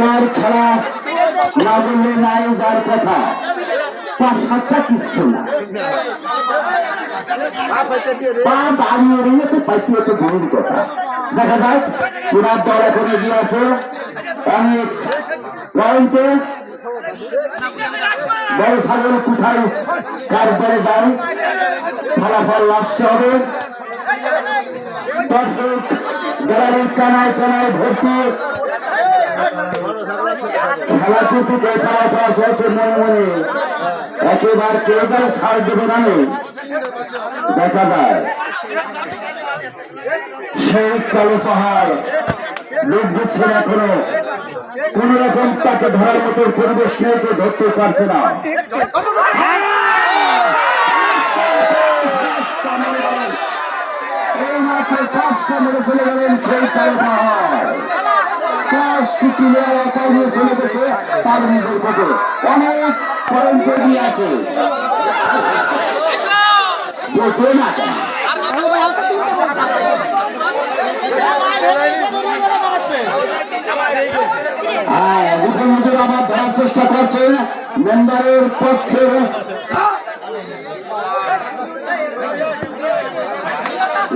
যার খেলা না বললে নাই যার কথা 5-7টা কিচ্ছু না পা দাঁড়িয়ে রয়েছে পাইতে তো দূরের কথা দেখা যাক পুরা দল এখন এগিয়ে আছে অনেক পয়েন্টে বড় ছাগল কোথায় কার পরে যায় ফলাফল লাস্টে হবে দর্শক গ্যালারির কানায় কানায় ভর্তি খেলা কিন্তু খেলা পাস হয়েছে মনে মনে একেবারে কেউ তারা সার দেবে না দেখা যায় সেই কালো পাহাড় লোক দিচ্ছেন এখনো কোন রকম তাকে ধরার মতো পরিবেশ নেই তো ধরতে পারছে না এই মাত্র 5টা মেরে চলে গেলেন সেই কালো পাহাড় 5টি প্লেয়ার একা নিয়ে চলে গেছে তার নিজের পথে অনেক পয়েন্ট এগিয়ে আছে বলছে না কেন মুখ্যমন্ত্রী আবার ধরার চেষ্টা করছেন মেম্বারের পক্ষে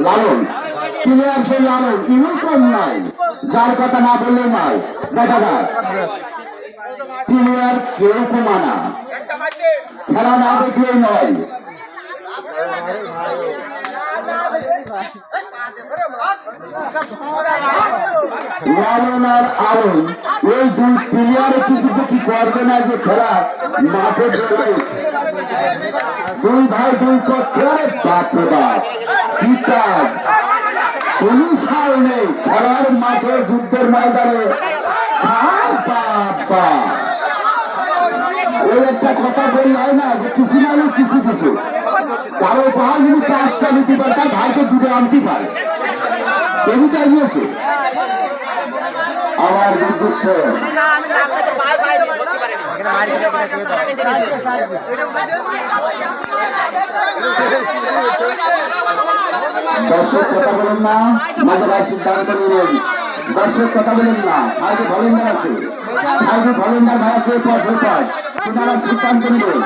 লালন প্লেয়ার সেই লালন ইউনিফর্ম নাই যার কথা না বললে নয় দেখা যায় প্লেয়ার কেউ কমানা খেলা না দেখলেই নয় লালন আর আলন এই দুই প্লেয়ারে কিন্তু কি করবে না যে খেলা মাঠে দুই ভাই দুই পক্ষের বাপরে বাপ কি কাজ কোন সাল নেই খেলার মাঠে যুদ্ধের ময়দানে বাবা ওই একটা কথা বললে হয় না যে কিছু না হলে কিছু কিছু কারো পাহাড় যদি কাজটা নিতে পারে তার ভাইকে দূরে আনতে পারে এটাই নিয়েছে আমার উদ্দেশ্য দর্শক কথা বলেন না মাঝে ভাই সিদ্ধান্ত নিলেন দর্শক কথা বলেন না সাইডে ভলেন্ডার আছে সাইডে ভলেন্ডার ভাই আছে পাশের পাশ আপনারা সিদ্ধান্ত নেবেন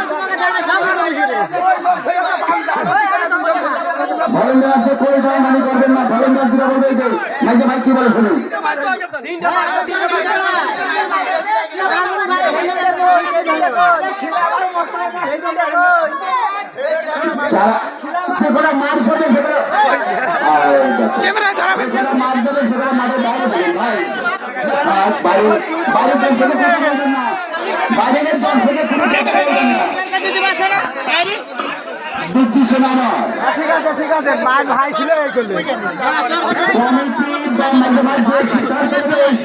ভলেন্ডার আছে কই ভাই মানে করবেন না ভলেন্ডার যেটা বলবে মাঝে ভাই কি বলে শুনুন সেগুলো মার সাথে সেগুলো মার দেবে সেগুলো মাঠে বাইরে ভাই বাইরের দর্শকে কথা বলবেন না বাইরের দর্শকে ঠিক আছে ভাই ছিল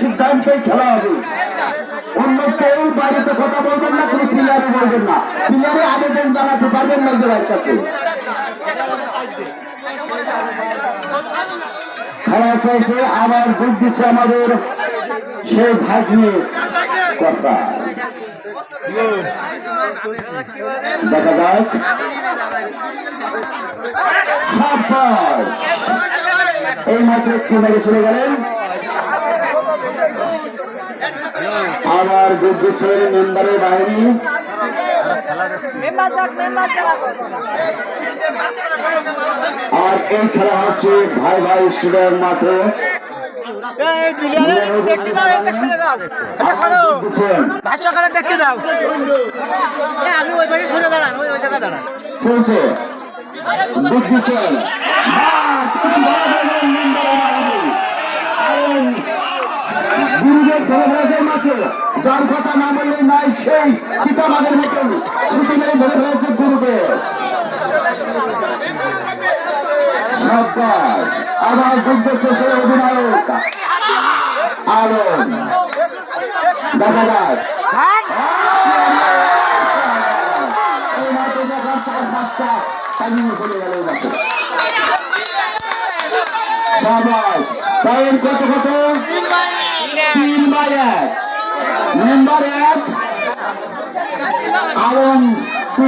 সিদ্ধান্তে খেলা হবে অন্য কেউ বাইরেতে কথা বলবেন না কোনো প্লেয়ারও বলবেন না প্লেয়ারে আবেদন জানাতে পারবেন না জেলার কাছে খেলা চলছে আবার ভোট দিচ্ছে আমাদের সেই ভাগ্নে কথা দেখা যাক এই মাত্র একটু মেরে চলে গেলেন আবার গুদ্দেশের মেম্বারের বাহিনী আর এই খেলা হচ্ছে ভাই ভাই সুরের মাঠে দেখতে দাও আমি ওই পাশে সরে দাঁড়ান ওই জায়গায় দাঁড়ান চলছে বুদ্ধিছেন গুরুদেব ধরে ফেলেছে মাঠে যার কথা না বললে নাই সেই চিতাবাগের মতন ছুটি মেরে ধরে ফেলেছে গুরুদেব সরকার আবার যুদ্ধ শেষে অধিনায়ক আলম দেখা যায় পয়েন্ট কত কত 3-1 মেম্বার 1 আলম 3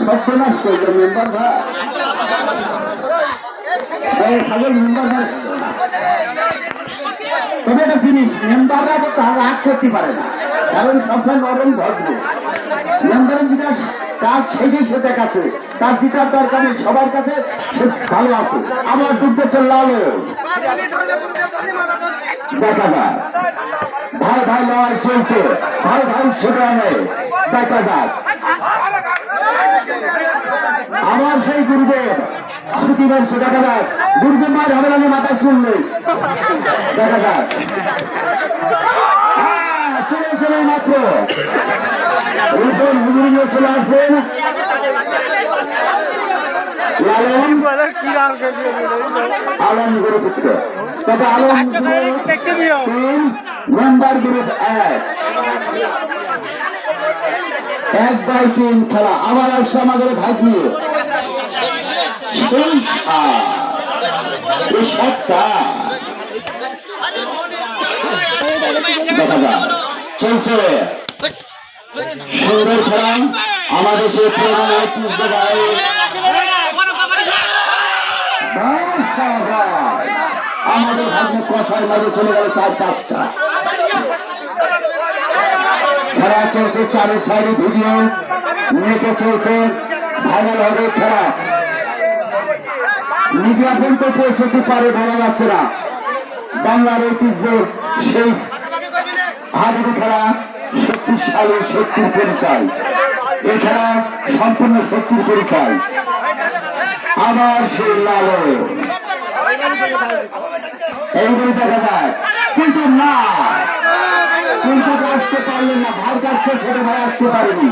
সর্বনাশ করলো মেম্বার ভাই সাগর মেম্বার ভাই তবে একটা জিনিস, মেম্বাররা তো তার রাগ করতে পারে না, কারণ সবসময় নরম ভদ্র। মেম্বারের যেটা কাজ সেটাই সে দেখাচ্ছে, তার যেটার দরকার নেই, সবার কাছে সে ভালো আছে। আমার ডুবতে চললালো দেখা যায়, ভাই ভাই লড়াই চলছে, ভাই ভাই সেখানে দেখা যাক। আমার সেই গুরুদেব স্মৃতি বংশ দেখা যাক, গুরুদেব মায়ের হবে না মাথায় চললে দেখা যাক। চলে চলে মাত্র হুজুর নিয়ে চলে আসবেন লালন আলম গুরুপুত্র। তবে আলম তিন, মেম্বার গ্রুপ 1/3 খেলা আবার আসছে আমাদের ভাগ নিয়ে। দেখা যাক চলছে সুন্দর খেলা আমাদের সে আমাদের ভাগ্নে কষার মাঝে চলে গেল 4-5টা। খেলা চলছে চারের সাইডে, ভিডিও নেটে চলছে, ভাইরাল হবে খেলা। মিডিয়া পর্যন্ত পৌঁছতে পারে বলা যাচ্ছে না। বাংলার ঐতিহ্য সেই হাডুডু খেলা 70 সালের 70 পরিচয়। এই খেলা সম্পূর্ণ 70 পরিচয়। আবার সেই লালো এইগুলি দেখা যায়, কিন্তু না, কিন্তু আসতে পারলেন না, ভাই কাছে ছোট ভাই আসতে পারেনি।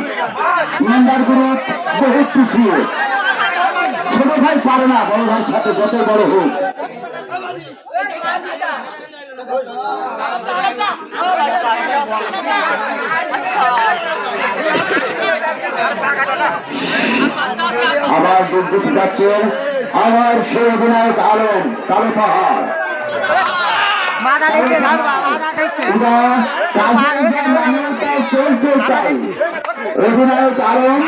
মেম্বার গ্রুপ বহুত পিছিয়ে, ছোট ভাই পারে না বড় ভাইয়ের সাথে যত বড় হোক। আবার দুর্নীতি যাচ্ছেন, আবার সে অধিনায়ক আলম কালো পাহাড়। অধিনায়ক আলম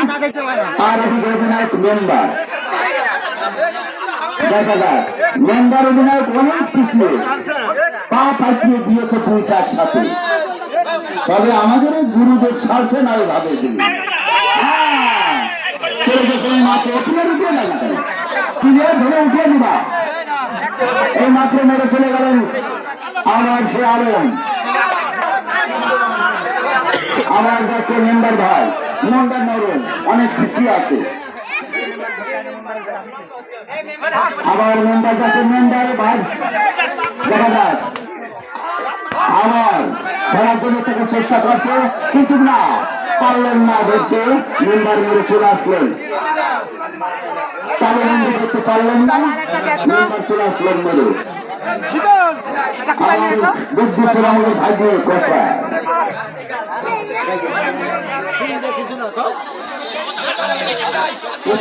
আর অধিনায়ক মেম্বার দেখা যাক। মেম্বার অধিনায়ক অনেক পিছিয়ে, পা পাঠিয়ে দিয়েছে দুইটা একসাথে। তবে আমাদের এই গুরুদেব ছাড়ছে না এইভাবে চলে গেছে মাত্র প্লেয়ার উঠিয়ে গেল, প্লেয়ার ধরে উঠিয়ে দিবা। এই মাত্র মেরে চলে গেলেন আমার সে আলম। আবার যাচ্ছে মেম্বার ভাই, মেম্বার নরম অনেক খুশি আছে। আবার মেম্বার যাচ্ছে, মেম্বার ভাই দেখা যাক। আবার ধরার জন্য তাকে চেষ্টা করছে, কিন্তু না, পারলেন না ধরতে। মেম্বার মেরে চলে আসলেন, তাহলে বন্ধু করতে পারলেন না, মেম্বার চলে আসলেন মেরে। বুদ্ধি ছিল আমাদের ভাগ্যের কথা।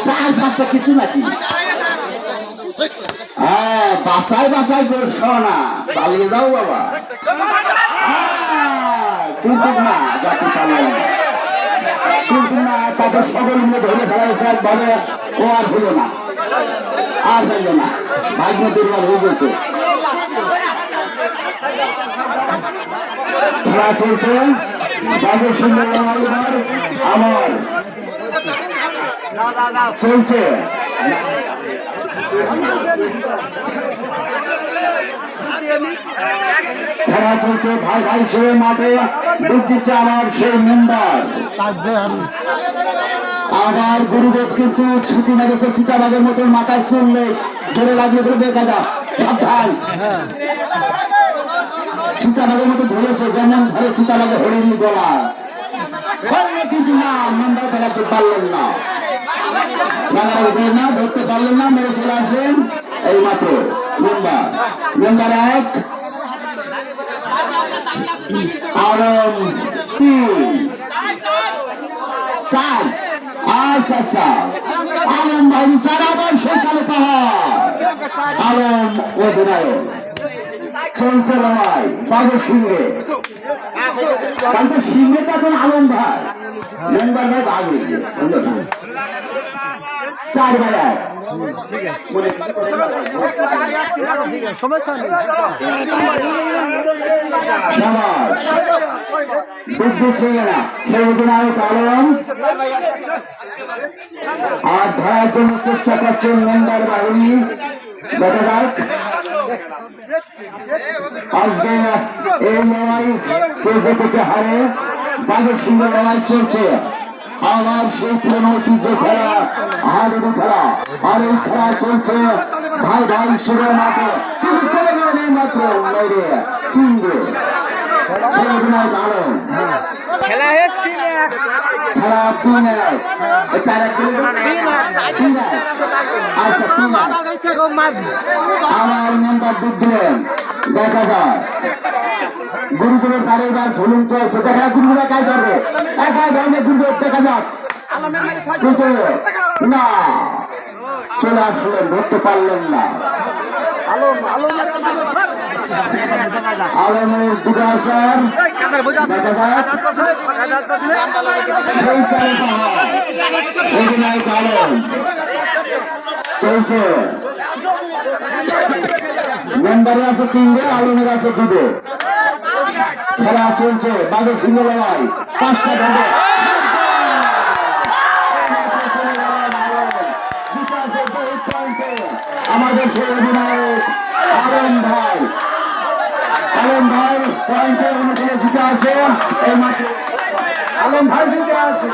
4-5টা কিছু নাকি? হ্যাঁ, বাসায় বাসায় করছো না, পালিয়ে যাও বাবা। কিন্তু না, জাতি পালিয়ে না, কিন্তু না, তাদের সকল মিলে ধরে ফেলা হয়েছে একভাবে। ও আর হলো না, আর হইল না, ভাগ্য দুর্বল হয়ে গেছে। খেলা চলছে, বাবু সুন্দর আমার চলছে। খেলা চলছে, ভাই ভাই সে মাঠে ডুব দিচ্ছে আমার সেই মেম্বার। আমার গুরুদেব কিন্তু ছুটি মেরেছে চিতাবাগের মতো, মাথায় চললে ধরে লাগিয়ে ধরবে গাদা, সাবধান। চিতাবাগের মতো ধরেছে, যেমন ধরে চিতাবাগে হরিণী গলা, কিন্তু না, মেম্বার ফেলাতে পারলেন না, না ধরতে পারলেন না, মেরে চলে আসবেন। এই মাত্র মেম্বার, মেম্বার 1 আলম 3 4। আচ্ছা আলম ভাই 4, আবার সেই কালো পাহাড় আলম অধিনায়ক। চলছে লড়াই বাবু সিংহে, কিন্তু সিংহেটা এখন আলম ভাই, মেম্বার ভাই ভাগ হয়ে গেছে। 4/1 সমস্যা নেই বুদ্ধি ছিল না সেই অধিনায়ক আলম আর ধরার জন্য চেষ্টা করছেন মেম্বার বাহিনী। দেখা যাক আজকে এই লড়াই কেজে থেকে হারে বাঘের সঙ্গে লড়াই চলছে। আমার সেই পুরনো ঐতিহ্য খেলা হাডুডু খেলা, আর এই খেলা চলছে ভাই ভাই সুরে মাঠে। কিন্তু চলে গেলেন এই মাত্র মেরে তিনটে সেই অধিনায়ক আলম। খেলা খেলা 3-1 আচ্ছা 3-1 আমার নাম্বার দুধ দিলেন। দেখা যায় গুরুগুলোর কারিগর ঝুলুন চলছে। দেখা গুরুগুলো একাই ধরবে, একাই ধরবে গুরুগুলো। দেখা যাক কিন্তু না, চলে আসলেন, ধরতে পারলেন না। আলমের দুটো আসার দেখা যাক সেই অধিনায়ক আলম চলছে। মেম্বারের আছে 3 আলমের আছে 2। খেলা চলছে বাঘের সিংহ লড়াই 5টা ঘন্টা। আমাদের সেই অধিনায়ক আলম ভাই, আলম ভাই পয়েন্টে অনুকূলে জিতে আছে। এই মাঠে আলম ভাই জিতে আছে।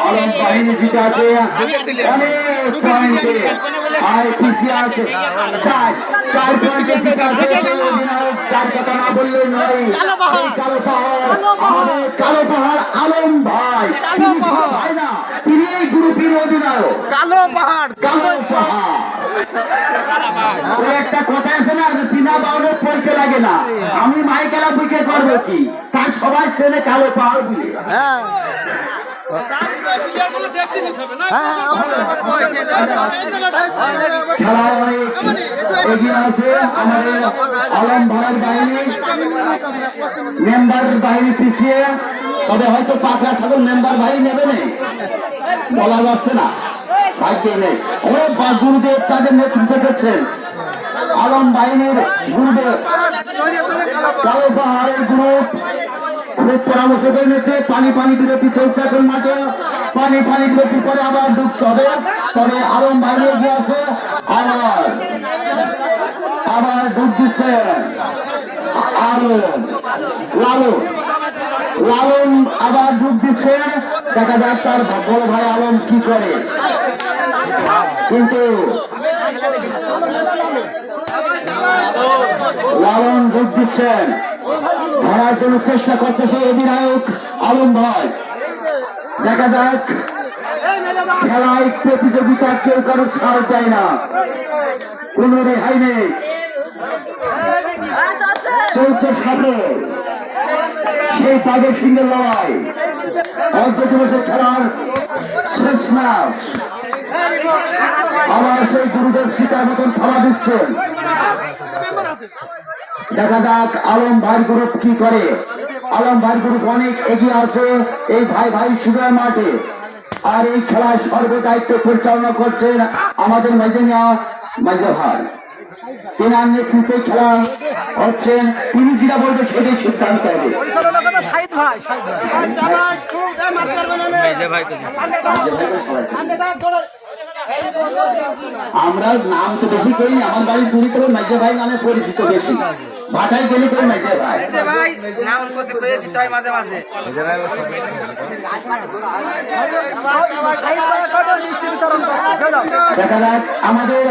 আলম বাহিনী জিতে আছে অনেক পয়েন্টে, আর পিছিয়ে আছে 4 পয়েন্টে জিতে আছে। চার কথা না বললে নয়, কালো পাহাড়, আমাদের কালো পাহাড় আলম ভাই, ভাই না, তিনি এই গ্রুপের অধিনায়ক। কালো পাহাড় ওই একটা কথা আছে না, চীনা বাউলের পলকে লাগে না। আমি মাইকেলা বুকে করবো কি, তার সবাই চেনে কালো পাহাড় বলে। খেলা অনেক এগিয়ে আছে আমাদের আলম ভাইয়ের বাহিনী, মেম্বার বাহিনী পিছিয়ে। তবে হয়তো পাকড়া ছাগল মেম্বার বাহিনী নেবে না, বলা যাচ্ছে না, ভাগ্যে নেই। অনেক গুরুদেব তাদের নেতৃত্ব দিচ্ছেন। আলম বাহিনীর গুরুদেব কালো পাহাড়ের গ্রুপ খুব পরামর্শ করে নিয়েছে। পানি বিরতি চলছে এখন মাঠে। পানি বিরতির পরে আবার ঢুকতে হবে। তবে আলম বাহিনী এগিয়ে আছে। আবার ডুব দিচ্ছেন লালন আবার ডুব দিচ্ছেন। দেখা যাক তার বড় ভাই আলম কি করে। কিন্তু লালন ডুব দিচ্ছেন, ধরার জন্য চেষ্টা করছে সেই অধিনায়ক আলম ভাই। দেখা যাক খেলায় প্রতিযোগিতা কেউ কারো ছাড় দেয় না, কোন রেহাই নেই। চলছে সাথে সেই বাঘের সিংহের লড়াই, অর্ধ দিবসের খেলার শেষ ম্যাচ। আবার সেই গুরুদেব সীতার মতন খাওয়া দিচ্ছেন। দেখা যাক আলম ভাই গ্রুপ কি করে। আলম ভাই গ্রুপ অনেক এগিয়ে আছে এই ভাই সুগার মাঠে। আর এই খেলায় সর্বদায়িত্ব পরিচালনা করছেন আমাদের মাঝে ভাই। তেনার নেতৃত্বে খেলা হচ্ছেন, তিনি যেটা বলবে সেটাই সিদ্ধান্ত হবে। আমরা নাম তো বেশি করিনি, আমার বাড়ি দূরে করে মাঝে ভাই নামে পরিচিত বেশি। ভাটায় গেলে করে মাঝে ভাই নাম দিতে হয় মাঝে মাঝে। দেখা যাক আমাদের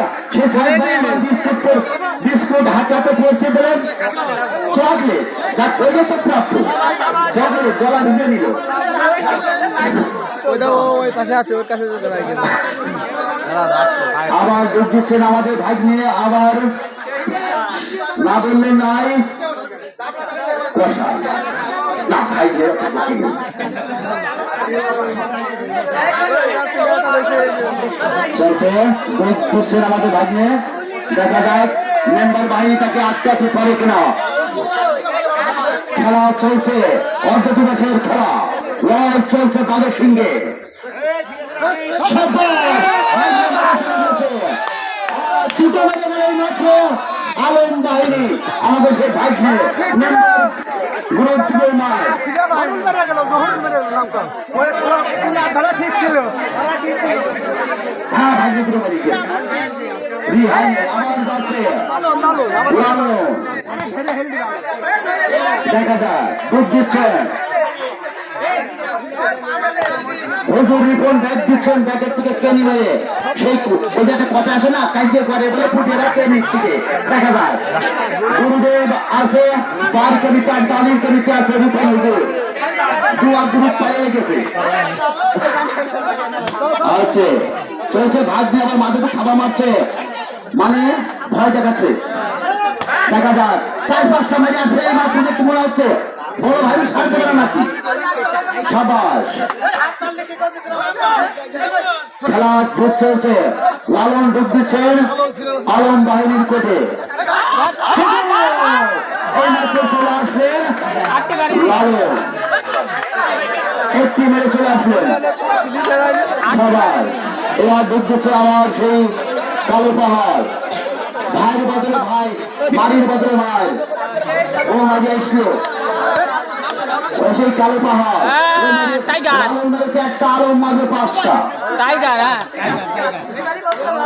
বিস্কুট হাতে পৌঁছে দিলেন। চকলেট যা করবে তো প্রাপ্ত, চকলেট গলা ঢুকে নিল। আবার যোগ দিচ্ছেন আমাদের ভাই নিয়ে। আবার না বললে নাই কষা না ভাই চলছে করছেন আমাদের ভাগ্নে। দেখা যাক মেম্বার বাহিনী তাকে আটকাতে পারে কিনা। খেলা চলছে অর্ধ দিবসের খেলা। লড়াই চলছে বাঘের সিংহে। দুটো মেরে গেলেই মাত্র আলম বাহিনী আমাদের সে ভাগ্নে গুরুত্বপূর্ণ নয়। ঠিক ছিল। হ্যাঁ ভাগ্নে দুটো মেরেছে। আমার যাচ্ছে দেখা যায় দুধ দিচ্ছেন হুজুর রিপন ব্যাগ দিচ্ছেন, ব্যাগের থেকে কেনি হয়ে সেই ওই যে একটা কথা আছে না, কাজে করে বলে ফুটে রাখছে নিচ থেকে দেখা যায় গুরুদেব আছে, বার কবিতা দানের কবিতা আছে রিপন হুজুর দুয়া গ্রুপ পাইয়ে গেছে। আচ্ছা চলছে ভাগ দিয়ে আবার মাঝে খাবার মারছে, মানে ভয় দেখাচ্ছে। দেখা যাক 4-5টা মেরে আসবে এই মাত্র দেখতে মনে হচ্ছে বড় ভাই সারতে পারে নাকি। সাবাস খেলা ডুব চলছে, লালন ডুব দিচ্ছেন আলম বাহিনীর কোটে। এই মাত্র চলে আসলেন লালন, একটি মেরে চলে আসলেন সবাই। এবার ডুব দিচ্ছে আমার সেই কালো পাহাড়, ভাইয়ের বদলে ভাই, বাড়ির বদলে ভাই। ও মাঝে আসলো ও সেই কালো পাহাড় আলম মেরেছে একটা, আলম মারবে 5টা। টাইগার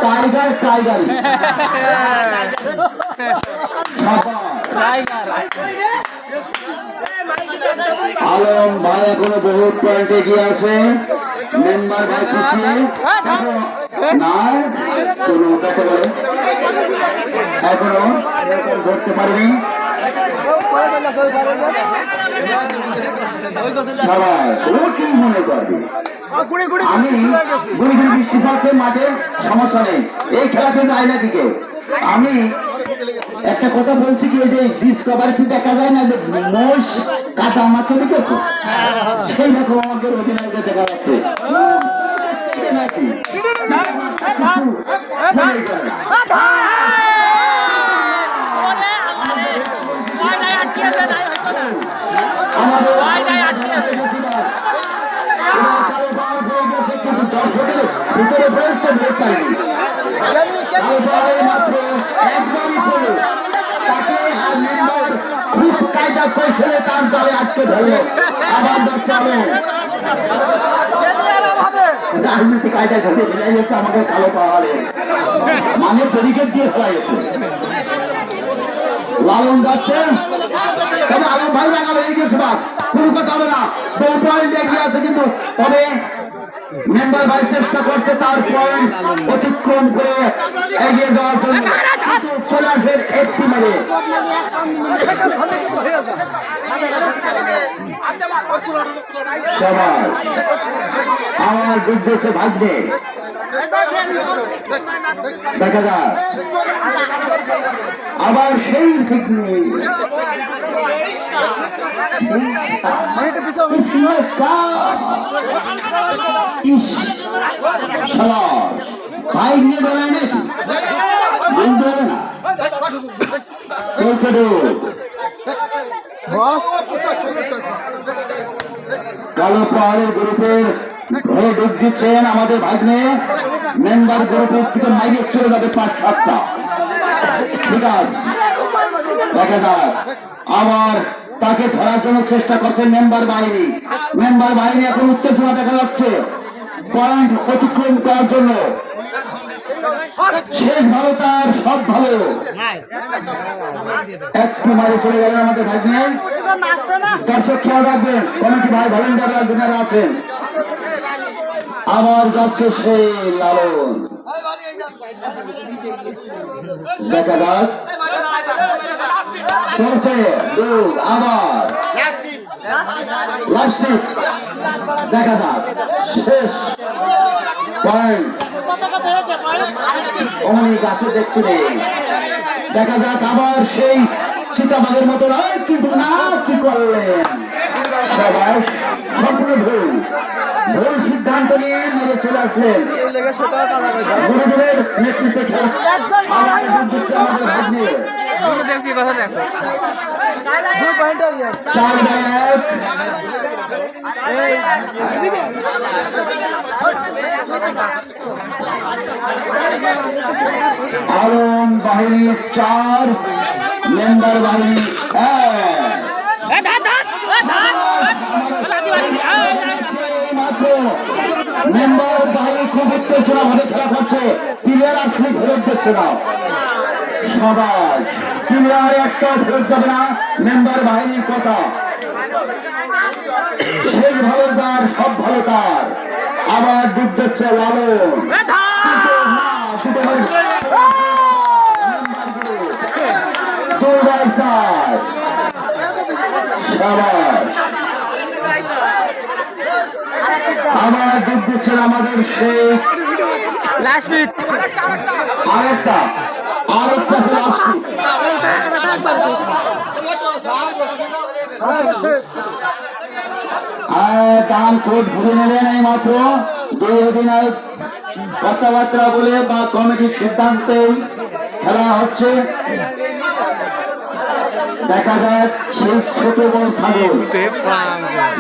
টাইগার টাইগার আলম ভাই এখনো বহুত পয়েন্টে গিয়ে আছে। মেম্বার ভাই খুশি না কোনো কাছে বলে এখনো ধরতে পারেনি। কি মনে করবে আমি গুড়ি গুড়ি বৃষ্টি পড়ছে মাঠে, সমস্যা নেই, এই খেলা কিন্তু আয়না দিকে। আমি একটা কথা বলছি কি, ওই যে ডিসকভারি কি দেখা যায় না যে মোষ কাটা মাকে দেখেছো, সেই রকম আমাদের অধিনায়কে দেখা যাচ্ছে নাকি। আমাদের ভিতরে বয়সটা বের পাইনি, মাত্র একবারই পড়লো তাকে আর মেম্বার খুব কায়দা কৌশলে তার জালে আটকে ধরলো। আবার চলে রাজনীতি কায়দায় ধরে বেড়ে গেছে আমাদের কালো পাহাড়ে, মানে ব্যারিকেড দিয়ে ফেলা গেছে। লালন যাচ্ছে তবে আলম ভাই লাগাবে এগিয়ে সবার কোনো কথা হবে না, বহু পয়েন্ট এগিয়ে আছে কিন্তু তবে মেম্বার ভাই চেষ্টা করছে তার পয়েন্ট অতিক্রম করে এগিয়ে যাওয়ার জন্য। চলে আসবেন একটি মেরে সবাই আমার বুঝতেছে ভাগ্যে দেখা যায় আবার সেই ভাই নিয়ে বেড়ায় নাকি চলছে কালো পাহাড়ের গ্রুপের ঘরে ডুব দিচ্ছেন আমাদের ভাগ্নে, মেম্বার গ্রুপের থেকে মাইকে চলে যাবে 5-7টা। ঠিক আছে দেখা যাক আবার তাকে ধরার জন্য চেষ্টা করছে মেম্বার বাহিনী। মেম্বার বাহিনী এখন উত্তেজনা দেখা যাচ্ছে পয়েন্ট অতিক্রম করার জন্য। শেষ ভালো তার সব ভালো, একটু মারে চলে গেলেন আমাদের ভাগ্নে। দর্শক খেয়াল রাখবেন, কমিটি ভাই ভলেন্টিয়াররা যারা আছেন। আবার যাচ্ছে সেই লালন, দেখা যাক চলছে আবার লাস্টিক দেখা যাক শেষ পয়েন্ট অমনি গাছে দেখতে নেই। দেখা যাক আবার সেই চিতাবাগের মতো নয় কিন্তু না কি করলেন সবাই সম্পূর্ণ ভুল ভুল সিদ্ধান্ত নিয়ে মেরে চলে আসলেন গুরুদেবের নেতৃত্বে খেলা। আলম বাহিনীর 4, মেম্বার বাহিনী 1। মেম্বার বাহিনী খুব উত্তেজনা ভাবে খেলা করছে, প্লেয়ার আসলে ফেরত দিচ্ছে না। সবাই প্লেয়ার একটা ফেরত যাবে না, মেম্বার বাহিনীর কথা। সেই ভালো তার, সব ভালো তার। আবার ডুব দিচ্ছে লালন। আবার ডুব দিচ্ছেন আমাদের সেই আরেকটা দান কোড ভুলে নিলেন। এই মাত্র 2 অধিনায়ক কথাবার্তা বলে বা কমিটির সিদ্ধান্তে খেলা হচ্ছে। দেখা যাক সেই ছোট বড় ছাগল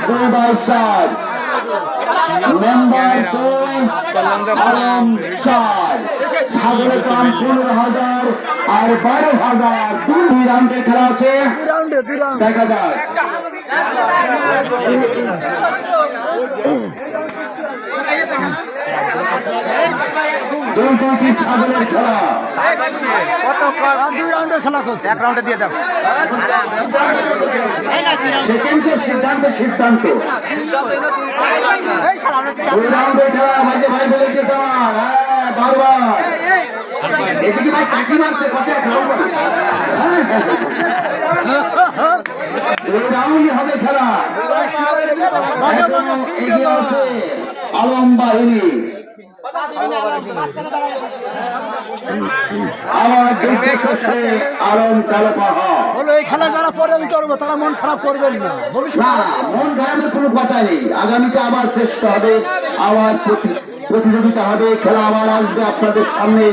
2/4, মেম্বার 2, আলম 4। ছাগলের দাম 15,000 আর 12,000। 2 রাউন্ডে খেলা আছে, দেখা যাক। দুটি ছাগলের খেলা। দুই রাউন্ডের খেলা চলছে, 1 রাউন্ডে দিয়ে দাও। সেকেন্ডের সিদ্ধান্ত দুই রাউন্ডের খেলা। মাঝে ভাই বলে দিতে বারবার এদিকে ভাই কাকি মারছে, পাশে খেলবো না। 2 রাউন্ডই হবে খেলা। এগিয়ে আছে আলম বাহিনী। আবার দেখতে করছে আলম কালো পাহাড়। এই খেলা যারা পরে করবো তারা মন খারাপ করবেন না। না, মন খারাপের কোনো কথা নেই। আগামীতে আবার চেষ্টা হবে, আবার প্রতিযোগিতা হবে, খেলা আবার আসবে আপনাদের সামনে,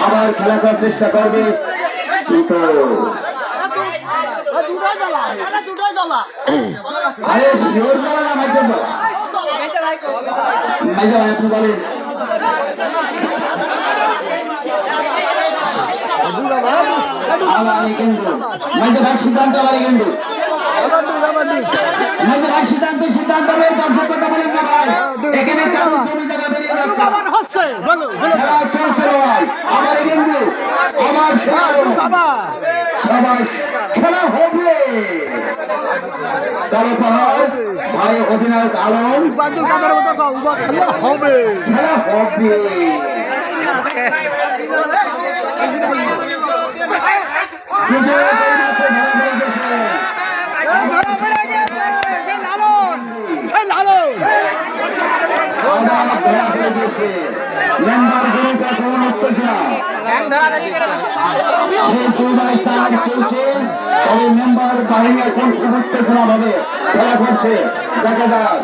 আবার খেলা করার চেষ্টা করবে। কিন্তু আরে শিওর জ্বালা না মাইকেল জ্বালা, মাইকেল ভাই আপনি বলেন। মাইকেল ভাই সিদ্ধান্ত আবার কিন্তু সিদ্ধান্ত দর্শক কথা বলেন না ভাই, এখানে চলছে ভাই। আবার কিন্তু আবার সবাই খেলা হবে। কালো পাহাড় ভাই অধিনায়ক আলম, খেলা হবে। মেম্বার গুলোকে কোন উত্তেজনা চলছে, তবে মেম্বার বাহিনী এখন খুব উত্তেজনা ভাবে খেলা করছে। দেখা যাক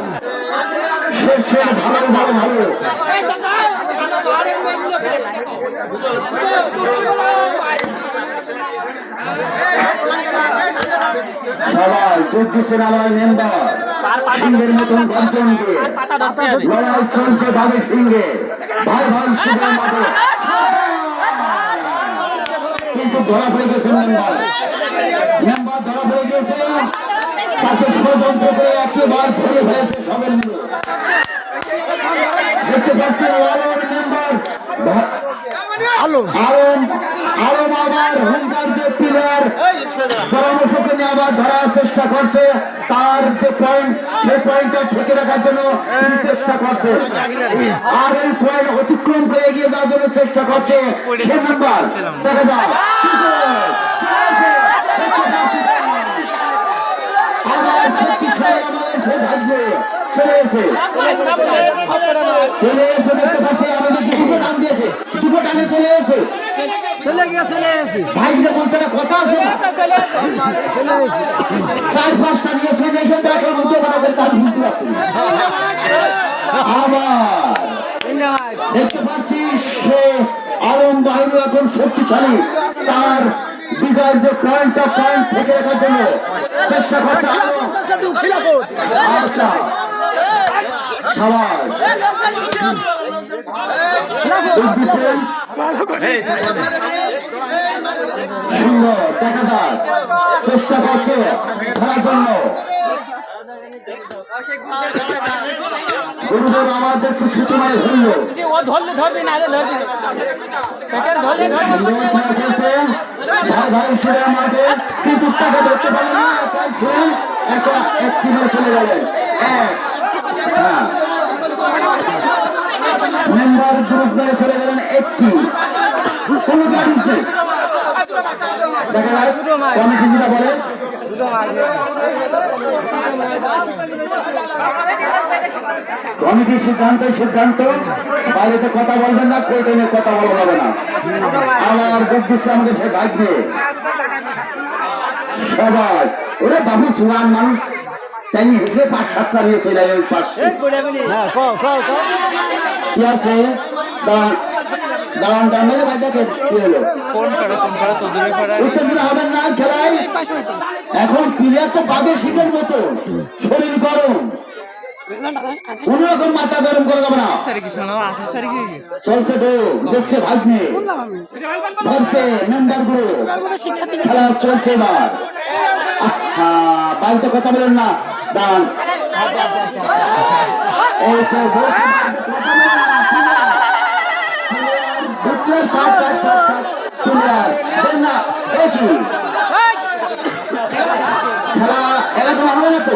শেষের ভালো ভালো ভালো সবাই যোগ দিচ্ছেন আমার মেম্বার সিংহের মতন গর্জন দিয়ে। লড়াই চলছে ভাবে সিংহে, ভাই ভাই সিংহের মতো। কিন্তু ধরা পড়ে গেছে মেম্বার ধরা পড়ে গেছে। তাকে ষড়যন্ত্র করে একেবারে ধরে ফেলেছে সবের মিলে। দেখতে পাচ্ছেন আলম মেম্বার আলম আবার হুঙ্কার যে প্লেয়ার পরামর্শকে নিয়ে আবার ধরার চেষ্টা করছে। তার যে পয়েন্ট, সেই পয়েন্টটা ঠেকে রাখার জন্য তিনি চেষ্টা করছে, আর এই পয়েন্ট অতিক্রম করে এগিয়ে যাওয়ার জন্য চেষ্টা করছে সে মেম্বার। দেখা যায় আবার শক্তিশালী আমাদের সে ভাগ্য চলে এসে দেখতে পাচ্ছি। আমি দেখছি দুটো টান দিয়েছে, দুটো টানে চলে এসে ভাইকে বলতে কথা আছে না, 4-5টা নিয়েছে দেখে দেখে মুখে বানাদের তার ভুলতে আছে। আবার দেখতে পাচ্ছি সে আলম বাহিনী এখন শক্তিশালী, তার বিজয়ের যে পয়েন্ট থেকে রাখার জন্য চেষ্টা করছে আলম। আচ্ছা সবাই দিচ্ছেন সুন্দর দেখা যাক চেষ্টা করছে খেলার জন্য। গুরুদেব আমার দেখছে সুতমায় ধরলো মাঠে কিন্তু তাকে ধরতে পারলেন না, পাইছেন এক টিমে চলে গেলেন। মেম্বার গ্রুপ ধরে চলে গেলেন একটি কোন গাড়ি দেখা যায় কমিটি যেটা বলে কমিটির সিদ্ধান্ত বাইরেতে কথা বলবেন না, কোর্টে নিয়ে কথা বলা যাবে না। আমার বুদ্ধিচ্ছে আমাদের সে ভাগ্যে সবাই ওরে বাবু সুরান মানুষ তাই হেসে 5-7 চালিয়ে চলে ওই পাশে কি আছে দাঁড়ান মেরে ভাই দেখে কি হলো উত্তেজনা হবেন না খেলায়। এখন প্লেয়ার তো বাঘে শীতের মতো শরীর গরম, কোন রকম মাথা গরম করে যাবে না। চলছে দেখছে ভাগ্নে ধরছে মেম্বার গ্রুপ খেলা চলছে। এবার বাড়িতে কথা বলেন না দান এই তো খেলা এরকম হবে না তো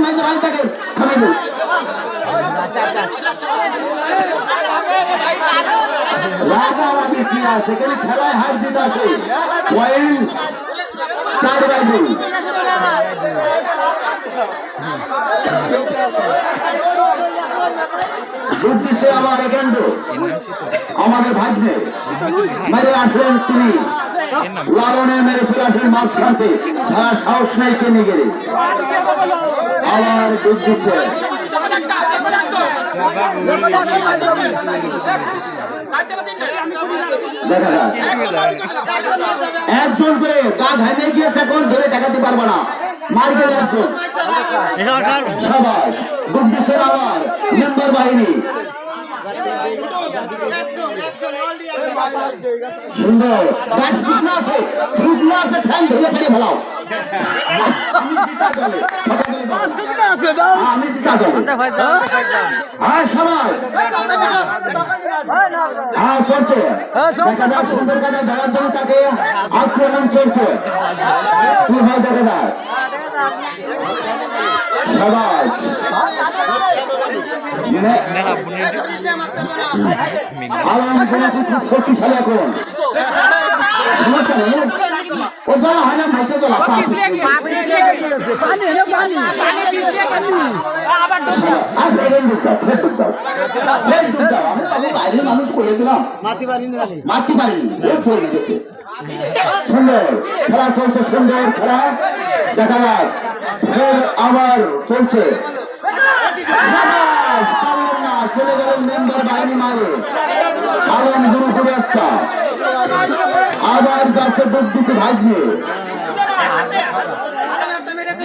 মাঝে ভাই থাকে থামিব রাগারাগি কি আছে এখানে খেলায় হার জিত আছে পয়েন্ট 4/2 বুদ্ধিছে আমার একান্ত আমাদের ভাগ্নে মেরে আসলেন তিনি লালনে মেরে চলে আসলেন মাঝখানতে তারা সাহস নাই কেনে গেলে আমার বুদ্ধিছে দেখা যাক একজন করে গা ঘামে গিয়েছে এখন ধরে দেখাতে পারবো না মার গেলে একজন সবাই বুদ্ধিছে আমার মেম্বার বাহিনী সুন্দর শুকনো আছে ঠ্যাং ধরে ফেলে ফেলাও আমি জিতা সবাই চলছে দেখা যাক সুন্দর কাজে ধরার জন্য তাকে আক্রমণ চলছে কি হয় দেখা যাক সবাই আলম খুব শক্তিশালী এখন সমস্যা নেই ও জ্বলা হয় না মাইকে জ্বলা বাইরের মানুষ করে দিলাম মাতি পারিনি সুন্দর খেলা চলছে সুন্দর খেলা দেখা যাক ফের আবার চলছে চলে গেলেন মেম্বার বাহিনী মারে আলম গুরু করে একটা আবার যাচ্ছে বুদ্ধিতে ভাগ্নে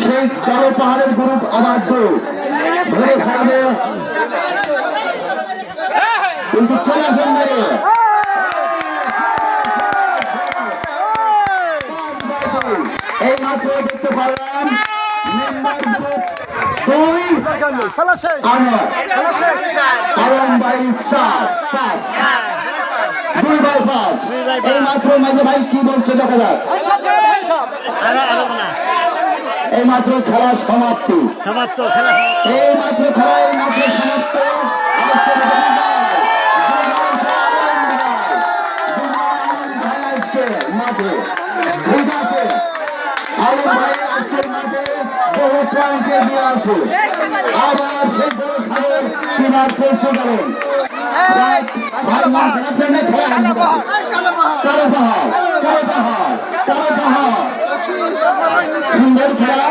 সেই কালো পাহাড়ের গ্রুপ আবার ধরে খাবে কিন্তু চলে আসেন মেরে এই মাত্র দেখতে পারলাম মেম্বার গ্রুপ 2 আলম ভাই 2/5 এই মাত্র মাঝে ভাই কি বলছে দেখা যাক এই মাত্র খেলা সমাপ্তি এই মাত্র খেলা সমাপ্ত মাঠে ঠিক আছে আলম ভাই আজকের মাঠে বহু পয়েন্টে দিয়ে আছে আবার সেই বড় সাগর কিনার পৌঁছে গেলেন সুন্দর খেলা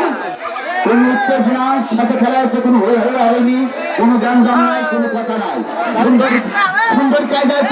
কোন উত্তেজনার সাথে খেলা আছে কোনো হয়ে হয়নি কোনো গান নাই কোনো কথা নাই সুন্দর কায়দায়